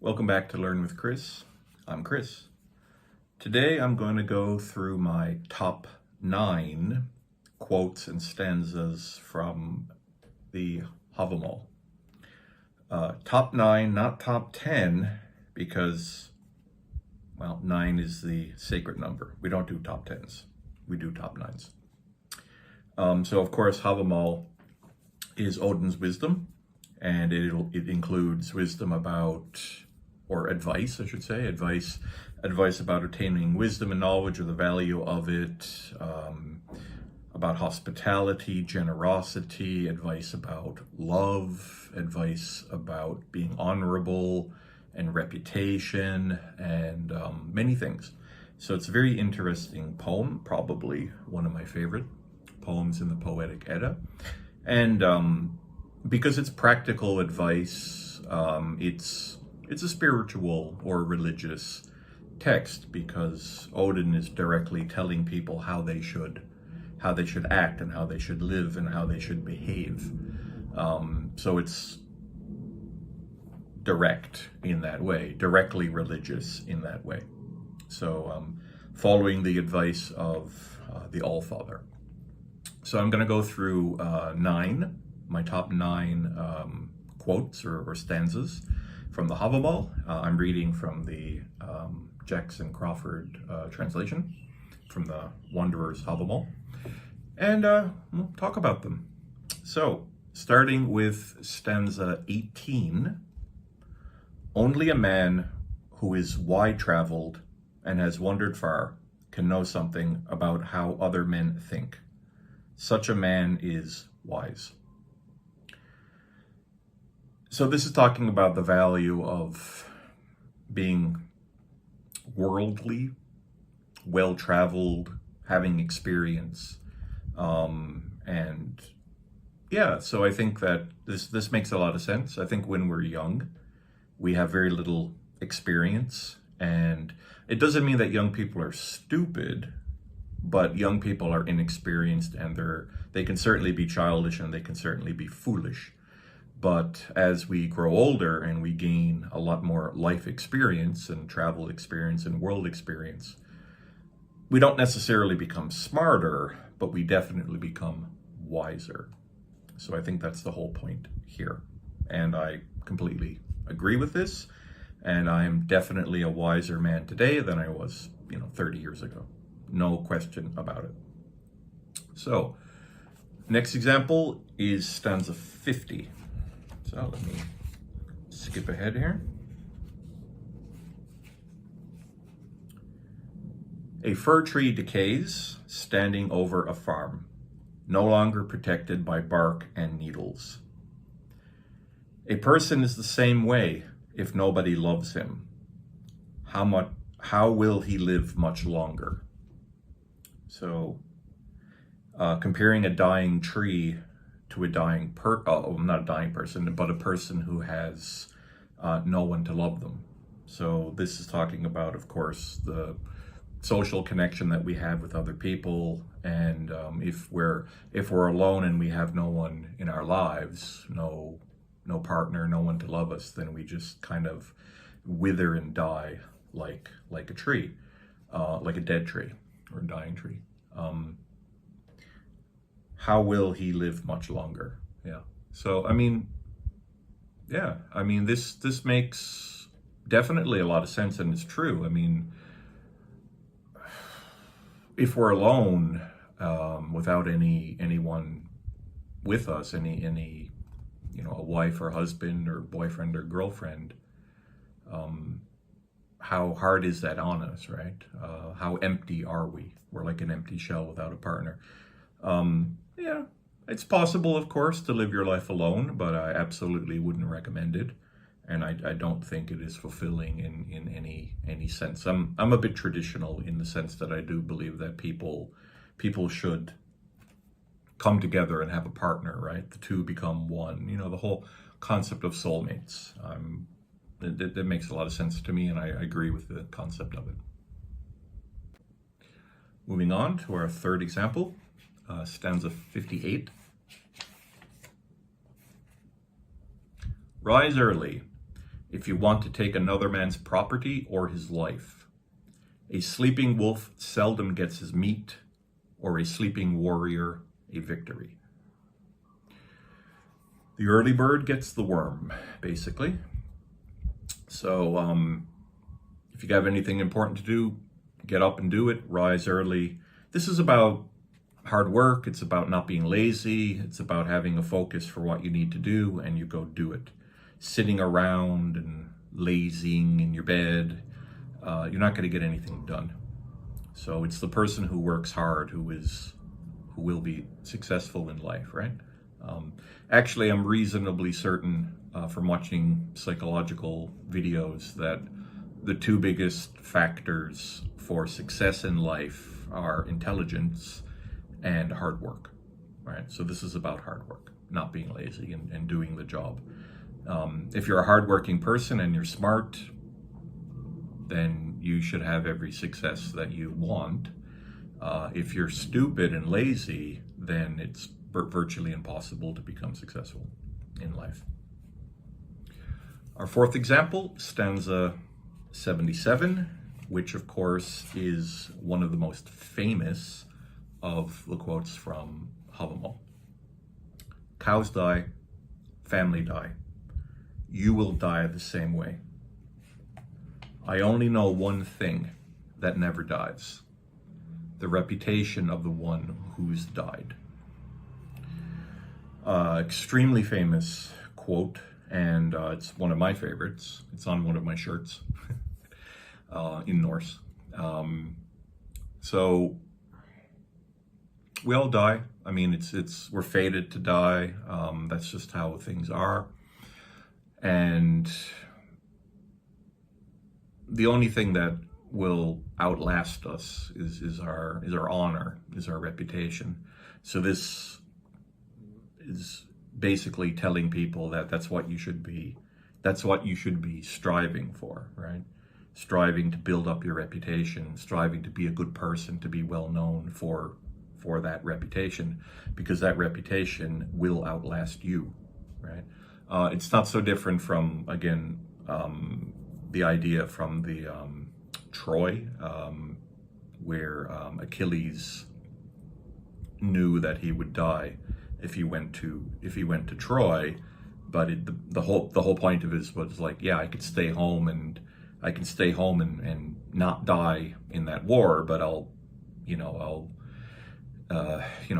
Welcome back to Learn with Chris. I'm Chris. Today I'm going to go through my top 9 quotes and stanzas from the Hávamál. Top 9, not top 10, because, well, 9 is the sacred number. We don't do top 10s. We do top 9s. So, of course, Hávamál is Odin's wisdom, and it includes wisdom about, or advice, I should say, advice about attaining wisdom and knowledge, or the value of it, about hospitality, generosity, advice about love, advice about being honorable and reputation, and many things. So it's a very interesting poem, probably one of my favorite poems in the Poetic Edda. And because it's practical advice, it's a spiritual or religious text, because Odin is directly telling people how they should act and how they should live and how they should behave. So it's direct in that way, directly religious in that way. So following the advice of the Allfather. So I'm going to go through my top 9 quotes or stanzas from the Hávamál. I'm reading from the Jackson Crawford translation from the Wanderer's Hávamál, and we'll talk about them. So, starting with stanza 18, only a man who is wide-traveled and has wandered far can know something about how other men think. Such a man is wise. So this is talking about the value of being worldly, well-traveled, having experience. And yeah, so I think that this makes a lot of sense. I think when we're young, we have very little experience, and it doesn't mean that young people are stupid, but young people are inexperienced, and they can certainly be childish and they can certainly be foolish. But as we grow older and we gain a lot more life experience and travel experience and world experience, we don't necessarily become smarter, but we definitely become wiser. So I think that's the whole point here. And I completely agree with this. And I'm definitely a wiser man today than I was, 30 years ago. No question about it. So, next example is stanza 50. So let me skip ahead here. A fir tree decays, standing over a farm, no longer protected by bark and needles. A person is the same way if nobody loves him. How will he live much longer? So, comparing a dying tree to a dying not a dying person, but a person who has no one to love them. So this is talking about, of course, the social connection that we have with other people, and if we're alone and we have no one in our lives, no partner, no one to love us, then we just kind of wither and die like a tree, like a dead tree or a dying tree. How will he live much longer? Yeah. So, this makes definitely a lot of sense, and it's true. If we're alone, without anyone with us, a wife or husband or boyfriend or girlfriend, how hard is that on us, right? How empty are we? We're like an empty shell without a partner. Yeah, it's possible, of course, to live your life alone, but I absolutely wouldn't recommend it. And I don't think it is fulfilling in any sense. I'm a bit traditional in the sense that I do believe that people should come together and have a partner, right? The two become one. The whole concept of soulmates. That makes a lot of sense to me, and I agree with the concept of it. Moving on to our third example. Stanza 58. Rise early. if you want to take another man's property or his life. A sleeping wolf seldom gets his meat, or a sleeping warrior a victory. The early bird gets the worm, basically. So if you have anything important to do, get up and do it, rise early. This is about hard work. It's about not being lazy. It's about having a focus for what you need to do, and you go do it. Sitting around and lazing in your bed, you're not going to get anything done. So it's the person who works hard who will be successful in life, right? Actually, I'm reasonably certain from watching psychological videos that the two biggest factors for success in life are intelligence and hard work, right? So this is about hard work, not being lazy and doing the job. If you're a hardworking person and you're smart, then you should have every success that you want. If you're stupid and lazy, then it's virtually impossible to become successful in life. Our fourth example, stanza 77, which of course is one of the most famous of the quotes from Hávamál. Cows die, family die. You will die the same way. I only know one thing that never dies: the reputation of the one who's died. Extremely famous quote, and it's one of my favorites. It's on one of my shirts in Norse. So we all die. I mean, we're fated to die. That's just how things are. And the only thing that will outlast us is our honor, is our reputation. So this is basically telling people that that's what you should be striving for, right? Striving to build up your reputation, striving to be a good person, to be well known for that reputation, because that reputation will outlast you, right? It's not so different from, again, the idea from the Troy, where Achilles knew that he would die if he went to Troy, but the whole point of it was like, yeah, I can stay home and not die in that war, but I'll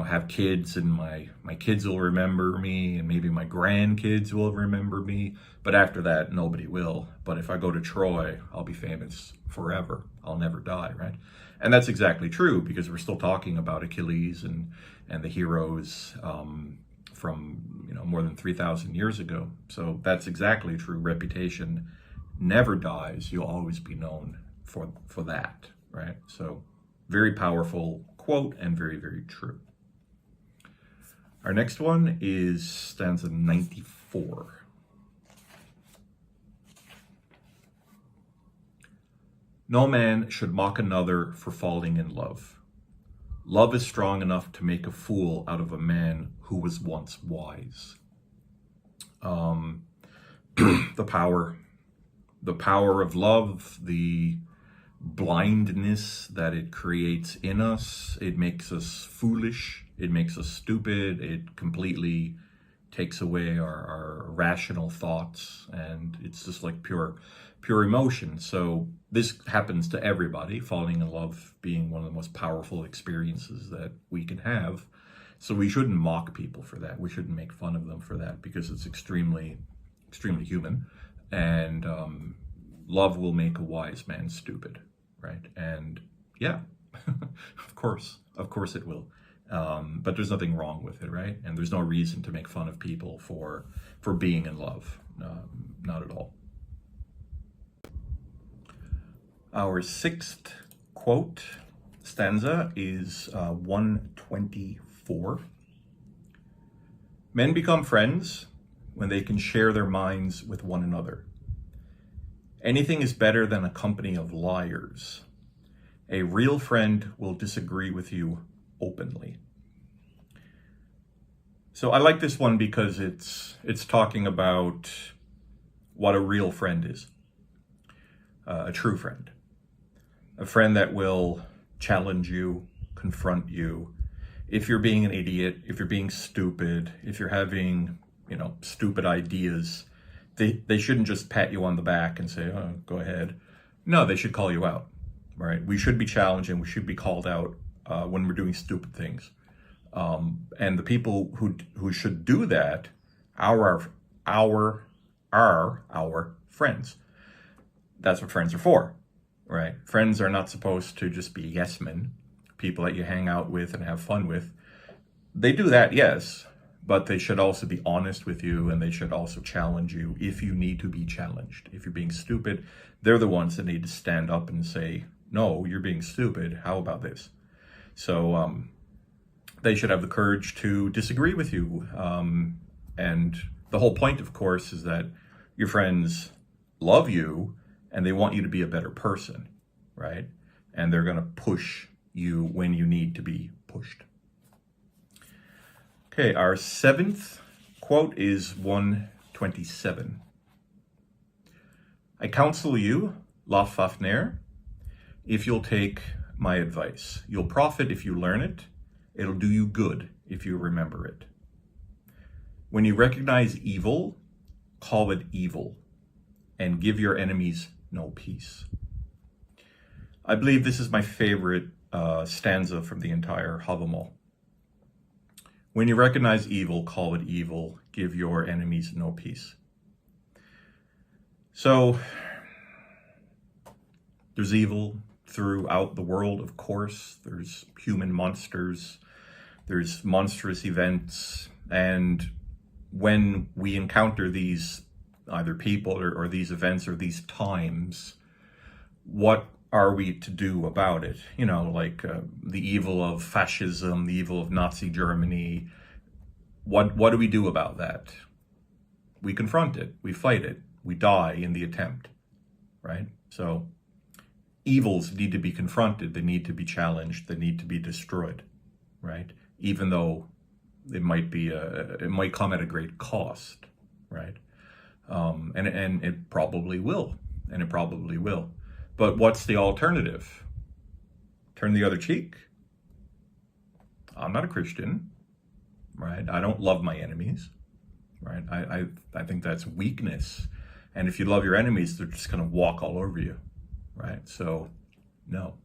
have kids, and my kids will remember me, and maybe my grandkids will remember me, but after that nobody will. But if I go to Troy, I'll be famous forever. I'll never die, right? And that's exactly true, because we're still talking about Achilles and the heroes from more than 3,000 years ago. So that's exactly true. Reputation never dies. You'll always be known for that, right? So very powerful quote, and very, very true. Our next one is stanza 94. No man should mock another for falling in love. Love is strong enough to make a fool out of a man who was once wise. The power of love, the blindness that it creates in us. It makes us foolish. It makes us stupid. It completely takes away our rational thoughts, and it's just like pure emotion. So this happens to everybody, falling in love being one of the most powerful experiences that we can have. So we shouldn't mock people for that. We shouldn't make fun of them for that, because it's extremely, extremely human. And love will make a wise man stupid, right? And yeah, of course it will. But there's nothing wrong with it, right? And there's no reason to make fun of people for being in love, not at all. Our sixth quote stanza is 124. Men become friends when they can share their minds with one another. Anything is better than a company of liars. A real friend will disagree with you openly. So I like this one because it's talking about what a real friend is. A true friend. A friend that will challenge you, confront you. If you're being an idiot, if you're being stupid, if you're having, stupid ideas, they shouldn't just pat you on the back and say, oh, go ahead. No, they should call you out, right? We should be challenged and we should be called out when we're doing stupid things. And the people who should do that are our friends. That's what friends are for, right? Friends are not supposed to just be yes men, people that you hang out with and have fun with. They do that, yes, but they should also be honest with you, and they should also challenge you if you need to be challenged. If you're being stupid, they're the ones that need to stand up and say, no, you're being stupid. How about this? So they should have the courage to disagree with you. And the whole point, of course, is that your friends love you and they want you to be a better person, right? And they're going to push you when you need to be pushed. Okay, our seventh quote is 127. I counsel you, La Fafnir, if you'll take my advice. You'll profit if you learn it. It'll do you good if you remember it. When you recognize evil, call it evil, and give your enemies no peace. I believe this is my favorite stanza from the entire Hávamál. When you recognize evil, call it evil, give your enemies no peace. So, there's evil throughout the world, of course. There's human monsters, there's monstrous events, and when we encounter these either people or these events or these times, what are we to do about it? Like the evil of fascism, the evil of Nazi Germany. What do we do about that? We confront it, we fight it, we die in the attempt, right? So evils need to be confronted, they need to be challenged, they need to be destroyed, right? Even though it might come at a great cost, right? And it probably will, But what's the alternative? Turn the other cheek? I'm not a Christian, right? I don't love my enemies, right? I think that's weakness. And if you love your enemies, they're just going to walk all over you, right? So, no.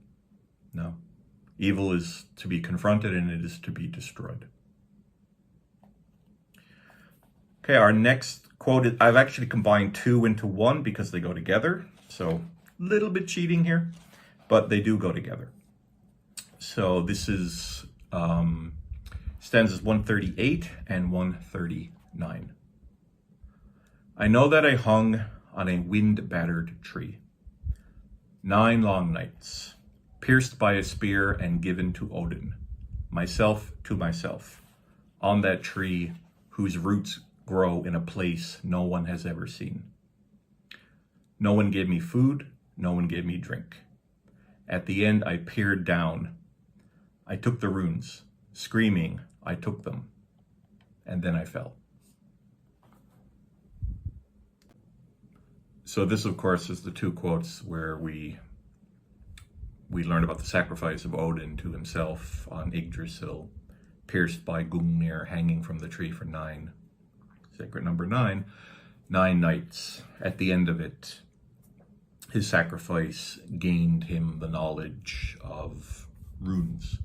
Evil is to be confronted and it is to be destroyed. Okay, our next quote, I've actually combined two into one because they go together. So, little bit cheating here, but they do go together. So this is stanzas 138 and 139. I know that I hung on a wind-battered tree 9 long nights, pierced by a spear and given to Odin, myself to myself, on that tree whose roots grow in a place no one has ever seen. No one gave me food, no one gave me drink. At the end, I peered down. I took the runes. Screaming, I took them. And then I fell. So this, of course, is the two quotes where we learn about the sacrifice of Odin to himself on Yggdrasil, pierced by Gungnir, hanging from the tree for 9, sacred number 9 nights. At the end of it, his sacrifice gained him the knowledge of runes.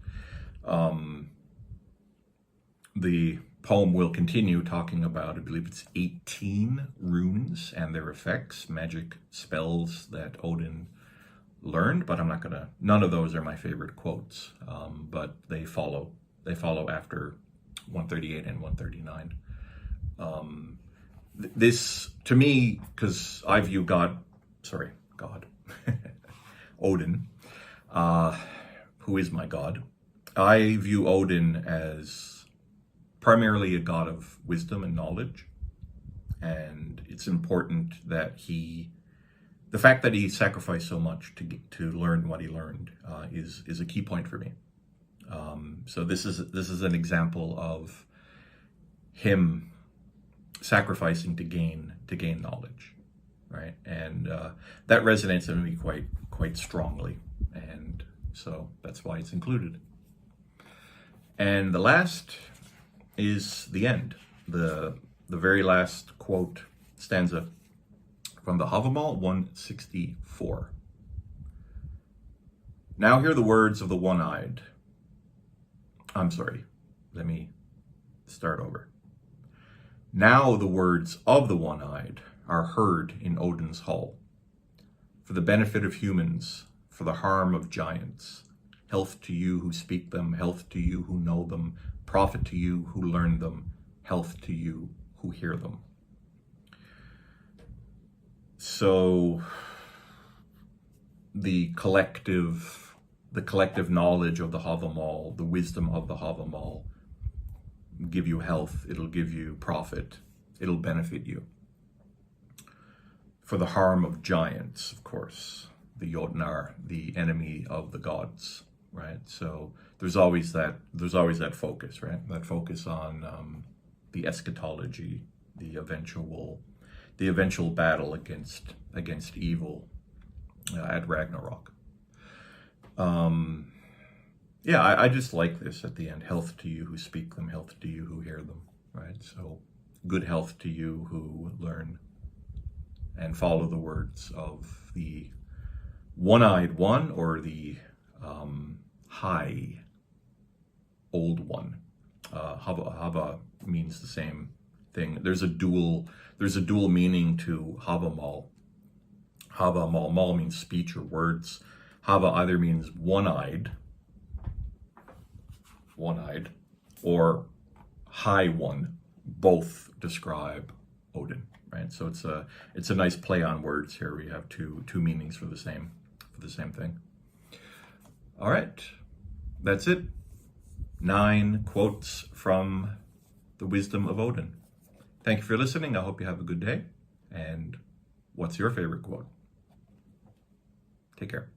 The poem will continue talking about, I believe it's 18 runes and their effects, magic spells that Odin learned, but none of those are my favorite quotes, but they follow after 138 and 139. This, to me, because I view God, Odin, who is my God. I view Odin as primarily a god of wisdom and knowledge. And it's important that the fact that he sacrificed so much to learn what he learned is a key point for me. So this is an example of him sacrificing to gain knowledge. right? And that resonates with me quite strongly, and so that's why it's included. And the last is the end, the very last quote stanza from the Hávamál 164. Now hear the words of the one-eyed. I'm sorry, let me start over. Now the words of the one-eyed are heard in Odin's hall, for the benefit of humans, for the harm of giants. Health to you who speak them, health to you who know them, profit to you who learn them, health to you who hear them. So the collective knowledge of the Hávamál, the wisdom of the Hávamál, give you health, it'll give you profit, it'll benefit you. For the harm of giants, of course, the Jotnar, the enemy of the gods, right? So there's always that focus, right? That focus on the eschatology, the eventual battle against evil at Ragnarok. Yeah, I just like this at the end. Health to you who speak them, health to you who hear them, right? So good health to you who learn and follow the words of the one-eyed one, or the high old one. Hava means the same thing. There's a dual meaning to Hávamál. Hávamál, mal means speech or words. Hava either means one-eyed, or high one. Both describe Odin, right? So it's a nice play on words here. We have two meanings for the same thing. All right, that's it. 9 quotes from the wisdom of Odin. Thank you for listening. I hope you have a good day. And what's your favorite quote? Take care.